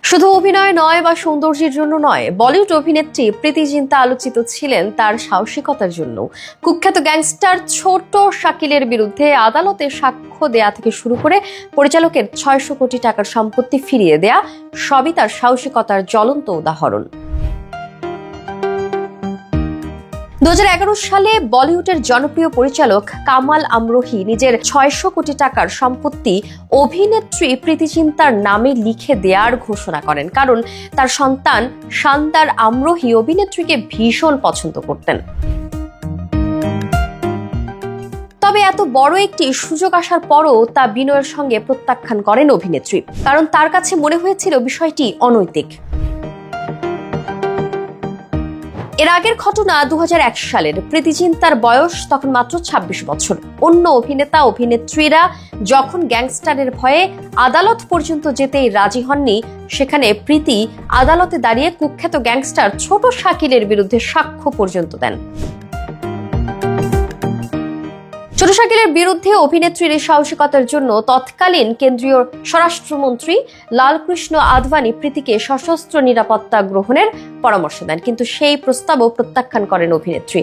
শুধু অভিনয় নয় বা সৌন্দর্যের জন্য নয়, বলিউড অভিনেত্রী প্রীতি জিন্তা আলোচিত ছিলেন তার সাহসিকতার জন্য। কুখ্যাত গ্যাংস্টার ছোট শাকিলের বিরুদ্ধে আদালতে সাক্ষ্য দেয়া থেকে শুরু করে পরিচালকের ৬০০ কোটি টাকার সম্পত্তি ফিরিয়ে দেয়া, সবই তার সাহসিকতার জ্বলন্ত উদাহরণ। ২০১১ সালে বলিউডের জনপ্রিয় পরিচালক কামাল আমরোহী নিজের ৬০০ কোটি টাকার সম্পত্তি অভিনেত্রী প্রীতি জিন্তার নামে লিখে দেওয়ার ঘোষণা করেন, কারণ তার সন্তান শানদার আমরোহী অভিনেত্রীকে ভীষণ পছন্দ করতেন। তবে এত বড় একটি সুযোগ আসার পরও তা বিনয়ের সঙ্গে প্রত্যাখ্যান করেন অভিনেত্রী, কারণ তার কাছে মনে হয়েছিল বিষয়টি অনৈতিক। এর আগের ঘটনা ২০০১ সালের। প্রীতি জিন্তার বয়স তখন মাত্র ২৬ বছর। অন্য অভিনেতা অভিনেত্রীরা যখন গ্যাংস্টারের ভয়ে আদালত পর্যন্ত যেতেই রাজি হননি, সেখানে প্রীতি আদালতে দাঁড়িয়ে কুখ্যাত গ্যাংস্টার ছোট শাকিলের বিরুদ্ধে সাক্ষ্য পর্যন্ত দেন। ছোট শাকিলের বিরুদ্ধে অভিনেত্রীর এই সাহসিকতার জন্য তৎকালীন কেন্দ্রীয় স্বরাষ্ট্রমন্ত্রী লালকৃষ্ণ আদভানি প্রীতিকে সশস্ত্র নিরাপত্তা গ্রহণের পরামর্শ দেন, কিন্তু সেই প্রস্তাবও প্রত্যাখ্যান করেন অভিনেত্রী।